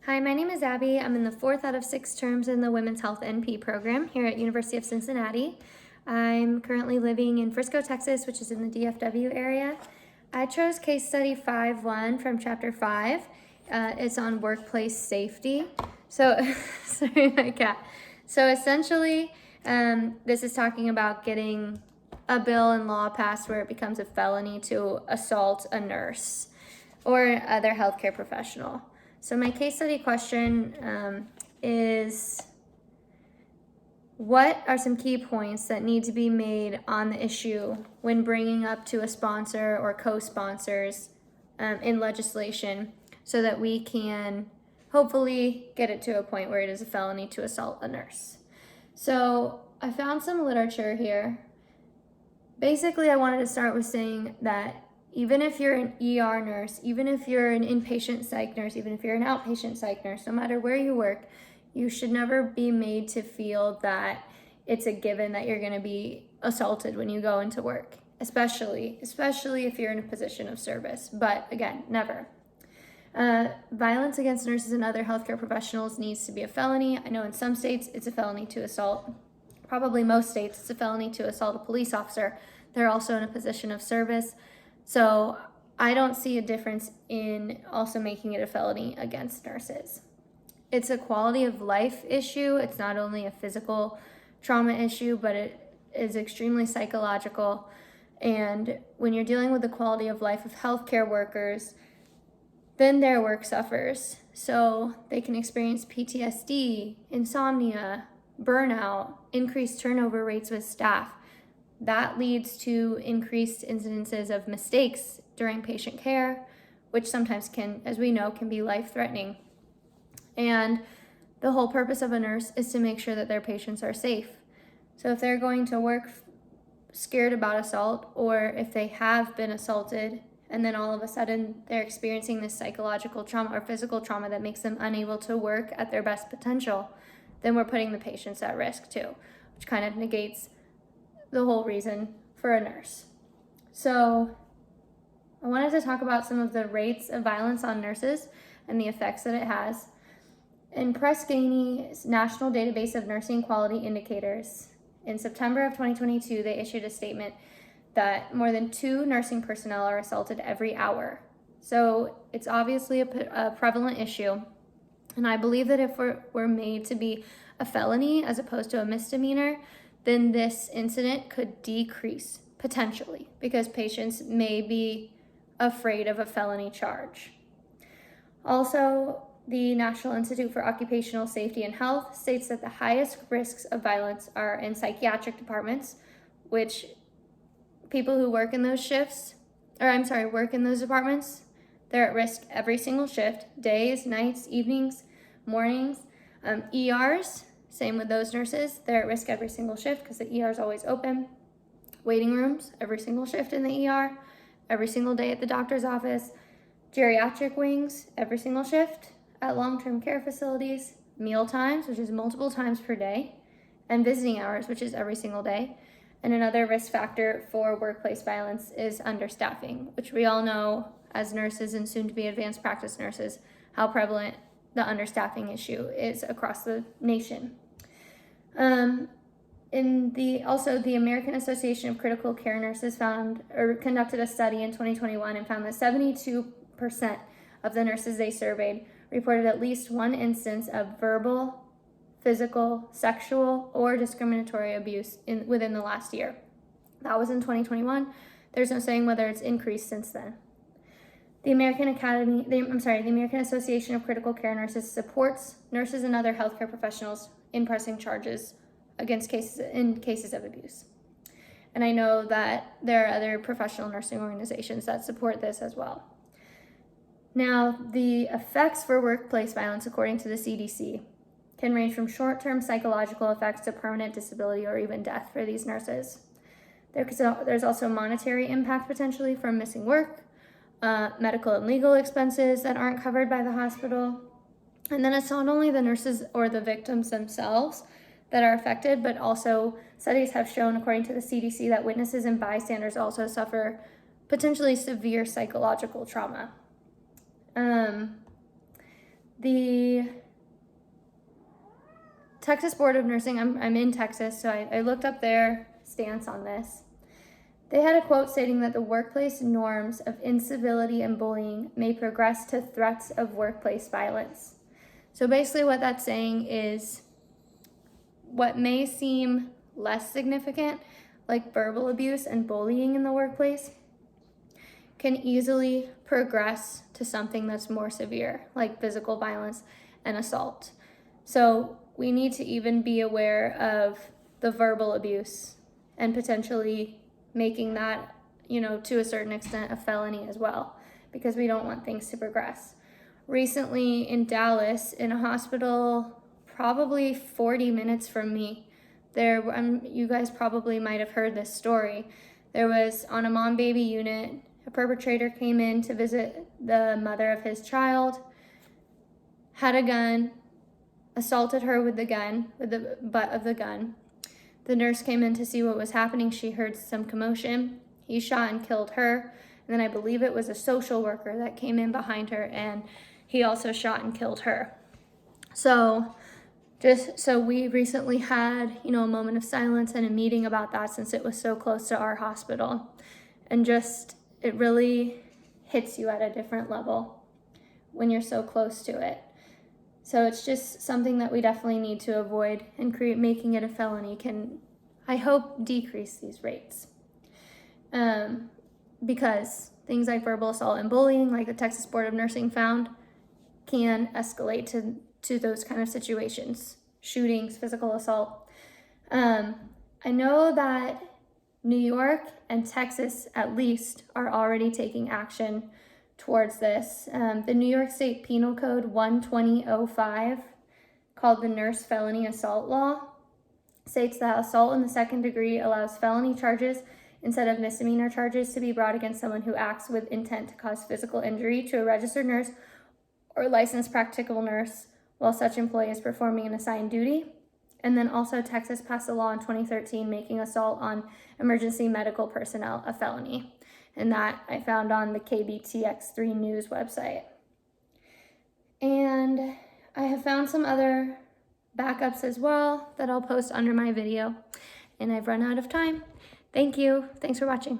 Hi, my name is Abby. I'm in the 4th out of 6 terms in the Women's Health NP program here at University of Cincinnati. I'm currently living in Frisco, Texas, which is in the DFW area. I chose case study 5.1 from chapter 5. It's on workplace safety. So, sorry, my cat. So essentially, this is talking about getting a bill and law passed where it becomes a felony to assault a nurse or other healthcare professional. So my case study question is, what are some key points that need to be made on the issue when bringing up to a sponsor or co-sponsors in legislation so that we can hopefully get it to a point where it is a felony to assault a nurse? So I found some literature here. Basically, I wanted to start with saying that even if you're an ER nurse, even if you're an inpatient psych nurse, even if you're an outpatient psych nurse, no matter where you work, you should never be made to feel that it's a given that you're going to be assaulted when you go into work, especially if you're in a position of service. But again, never. Violence against nurses and other healthcare professionals needs to be a felony. I know in some states it's a felony to assault. Probably most states it's a felony to assault a police officer. They're also in a position of service. So I don't see a difference in also making it a felony against nurses. It's a quality of life issue. It's not only a physical trauma issue, but it is extremely psychological. And when you're dealing with the quality of life of healthcare workers, then their work suffers. So they can experience PTSD, insomnia, burnout, increased turnover rates with staff. That leads to increased incidences of mistakes during patient care, which sometimes can, as we know, can be life-threatening. And the whole purpose of a nurse is to make sure that their patients are safe. So if they're going to work scared about assault, or if they have been assaulted and then all of a sudden they're experiencing this psychological trauma or physical trauma that makes them unable to work at their best potential, then we're putting the patients at risk too, which kind of negates the whole reason for a nurse. So I wanted to talk about some of the rates of violence on nurses and the effects that it has. In Press Ganey's National Database of Nursing Quality Indicators, in September of 2022, they issued a statement that more than 2 nursing personnel are assaulted every hour. So it's obviously a prevalent issue. And I believe that if we're made to be a felony as opposed to a misdemeanor, then this incident could decrease potentially because patients may be afraid of a felony charge. Also, the National Institute for Occupational Safety and Health states that the highest risks of violence are in psychiatric departments, which people who work in those departments, they're at risk every single shift, days, nights, evenings, mornings. ERs, same with those nurses, they're at risk every single shift because the ER is always open. Waiting rooms, every single shift in the ER, every single day at the doctor's office. Geriatric wings, every single shift at long-term care facilities. Meal times, which is multiple times per day. And visiting hours, which is every single day. And another risk factor for workplace violence is understaffing, which we all know as nurses and soon to be advanced practice nurses, how prevalent the understaffing issue is across the nation. Also, the American Association of Critical Care Nurses conducted a study in 2021 and found that 72% of the nurses they surveyed reported at least one instance of verbal, physical, sexual, or discriminatory abuse within the last year. That was in 2021. There's no saying whether it's increased since then. The American Association of Critical Care Nurses supports nurses and other healthcare professionals in pressing charges against cases of abuse. And I know that there are other professional nursing organizations that support this as well. Now, the effects for workplace violence, according to the CDC, can range from short-term psychological effects to permanent disability or even death for these nurses. There's also monetary impact potentially from missing work, medical and legal expenses that aren't covered by the hospital. And then it's not only the nurses or the victims themselves that are affected, but also studies have shown, according to the CDC, that witnesses and bystanders also suffer potentially severe psychological trauma. The Texas Board of Nursing, I'm in Texas, so I looked up their stance on this. They had a quote stating that the workplace norms of incivility and bullying may progress to threats of workplace violence. So basically what that's saying is what may seem less significant, like verbal abuse and bullying in the workplace, can easily progress to something that's more severe, like physical violence and assault. So we need to even be aware of the verbal abuse and potentially making that, to a certain extent a felony as well, because we don't want things to progress. Recently in Dallas, in a hospital probably 40 minutes from me, you guys probably might have heard this story. There was, on a mom-baby unit, a perpetrator came in to visit the mother of his child, had a gun, assaulted her with the butt of the gun. The nurse came in to see what was happening. She heard some commotion. He shot and killed her. And then I believe it was a social worker that came in behind her, and he also shot and killed her. So we recently had, a moment of silence and a meeting about that, since it was so close to our hospital. And it really hits you at a different level when you're so close to it. So it's just something that we definitely need to avoid, and making it a felony can, I hope, decrease these rates. Because things like verbal assault and bullying, like the Texas Board of Nursing found, can escalate to those kind of situations, shootings, physical assault. I know that New York and Texas, at least, are already taking action towards this. The New York State Penal Code 12005, called the NURS Felony Assault Law, states that assault in the second degree allows felony charges instead of misdemeanor charges to be brought against someone who acts with intent to cause physical injury to a registered nurse or licensed practical nurse while such employee is performing an assigned duty. And then also Texas passed a law in 2013 making assault on emergency medical personnel a felony. And that I found on the KBTX3 news website. And I have found some other backups as well that I'll post under my video. And I've run out of time. Thank you. Thanks for watching.